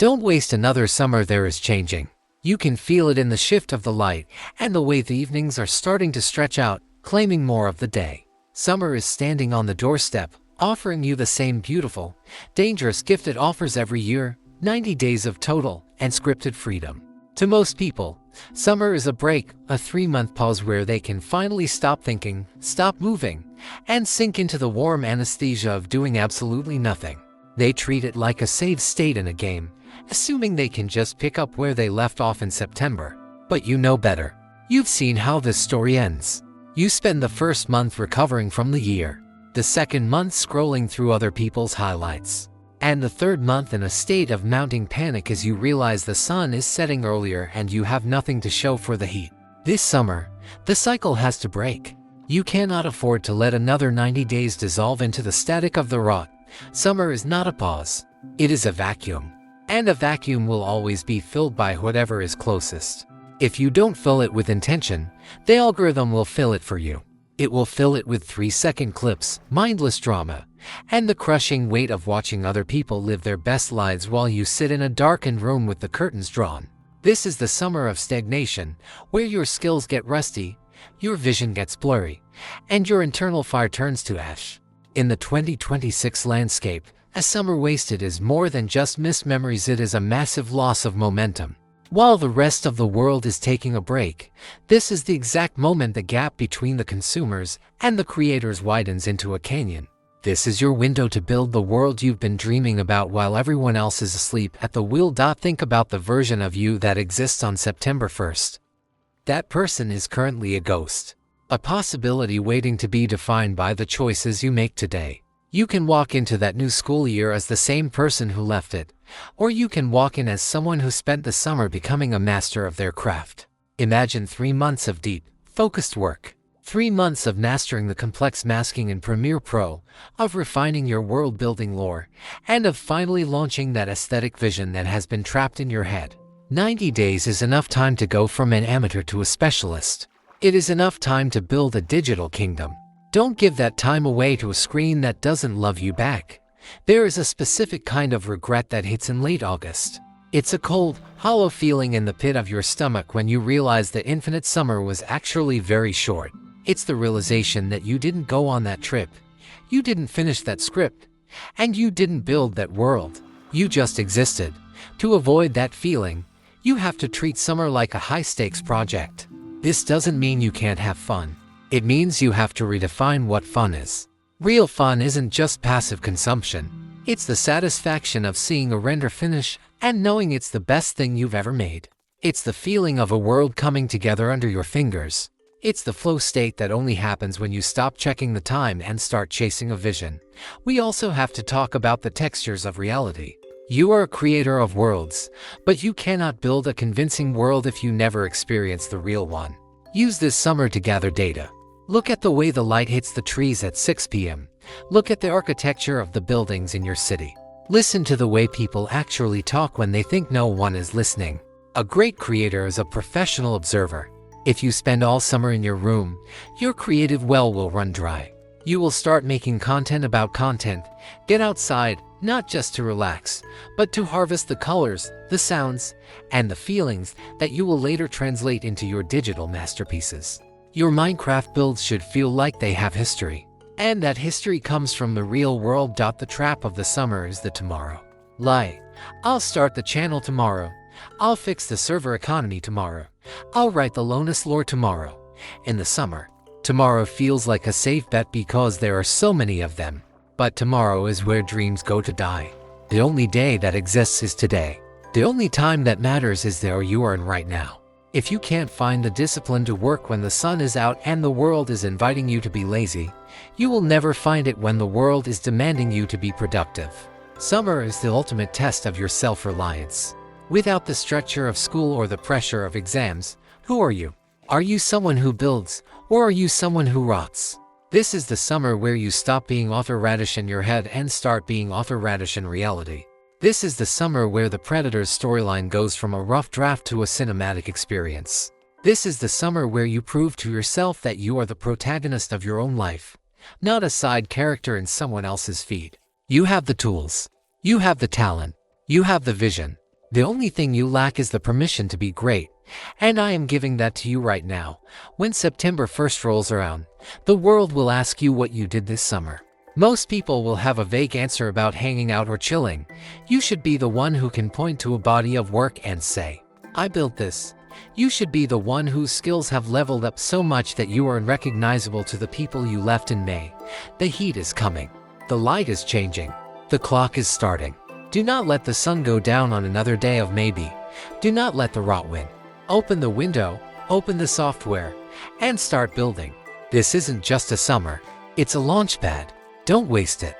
Don't waste another summer. There is changing. You can feel it in the shift of the light and the way the evenings are starting to stretch out, claiming more of the day. Summer is standing on the doorstep, offering you the same beautiful, dangerous gift it offers every year: 90 days of total and scripted freedom. To most people, summer is a break, a 3-month pause where they can finally stop thinking, stop moving, and sink into the warm anesthesia of doing absolutely nothing. They treat it like a save state in a game, assuming they can just pick up where they left off in September. But you know better. You've seen how this story ends. You spend the first month recovering from the year, the second month scrolling through other people's highlights, and the third month in a state of mounting panic as you realize the sun is setting earlier and you have nothing to show for the heat. This summer, the cycle has to break. You cannot afford to let another 90 days dissolve into the static of the rot. Summer is not a pause. It is a vacuum. And a vacuum will always be filled by whatever is closest. If you don't fill it with intention, the algorithm will fill it for you. It will fill it with 3-second clips, mindless drama, and the crushing weight of watching other people live their best lives while you sit in a darkened room with the curtains drawn. This is the summer of stagnation, where your skills get rusty, your vision gets blurry, and your internal fire turns to ash. In the 2026 landscape, a summer wasted is more than just missed memories. It is a massive loss of momentum. While the rest of the world is taking a break, this is the exact moment the gap between the consumers and the creators widens into a canyon. This is your window to build the world you've been dreaming about while everyone else is asleep at the wheel. Think about the version of you that exists on September 1st. That person is currently a ghost, a possibility waiting to be defined by the choices you make today. You can walk into that new school year as the same person who left it, or you can walk in as someone who spent the summer becoming a master of their craft. Imagine 3 months of deep, focused work. 3 months of mastering the complex masking in Premiere Pro, of refining your world-building lore, and of finally launching that aesthetic vision that has been trapped in your head. 90 days is enough time to go from an amateur to a specialist. It is enough time to build a digital kingdom. Don't give that time away to a screen that doesn't love you back. There is a specific kind of regret that hits in late August. It's a cold, hollow feeling in the pit of your stomach when you realize that infinite summer was actually very short. It's the realization that you didn't go on that trip, you didn't finish that script, and you didn't build that world. You just existed. To avoid that feeling, you have to treat summer like a high-stakes project. This doesn't mean you can't have fun. It means you have to redefine what fun is. Real fun isn't just passive consumption. It's the satisfaction of seeing a render finish and knowing it's the best thing you've ever made. It's the feeling of a world coming together under your fingers. It's the flow state that only happens when you stop checking the time and start chasing a vision. We also have to talk about the textures of reality. You are a creator of worlds, but you cannot build a convincing world if you never experience the real one. Use this summer to gather data. Look at the way the light hits the trees at 6 p.m. Look at the architecture of the buildings in your city. Listen to the way people actually talk when they think no one is listening. A great creator is a professional observer. If you spend all summer in your room, your creative well will run dry. You will start making content about content. Get outside, not just to relax, but to harvest the colors, the sounds, and the feelings that you will later translate into your digital masterpieces. Your Minecraft builds should feel like they have history. And that history comes from the real world. The trap of the summer is the tomorrow lie. I'll start the channel tomorrow. I'll fix the server economy tomorrow. I'll write the Lonus lore tomorrow. In the summer, tomorrow feels like a safe bet because there are so many of them. But tomorrow is where dreams go to die. The only day that exists is today. The only time that matters is there you are in right now. If you can't find the discipline to work when the sun is out and the world is inviting you to be lazy, you will never find it when the world is demanding you to be productive. Summer is the ultimate test of your self-reliance. Without the structure of school or the pressure of exams, who are you? Are you someone who builds, or are you someone who rots? This is the summer where you stop being author radish in your head and start being author radish in reality. This is the summer where the Predator's storyline goes from a rough draft to a cinematic experience. This is the summer where you prove to yourself that you are the protagonist of your own life, not a side character in someone else's feed. You have the tools. You have the talent. You have the vision. The only thing you lack is the permission to be great, and I am giving that to you right now. When September 1st rolls around, the world will ask you what you did this summer. Most people will have a vague answer about hanging out or chilling. You should be the one who can point to a body of work and say, "I built this." You should be the one whose skills have leveled up so much that you are unrecognizable to the people you left in May. The heat is coming. The light is changing. The clock is starting. Do not let the sun go down on another day of maybe. Do not let the rot win. Open the window, open the software, and start building. This isn't just a summer. It's a launch pad. Don't waste it.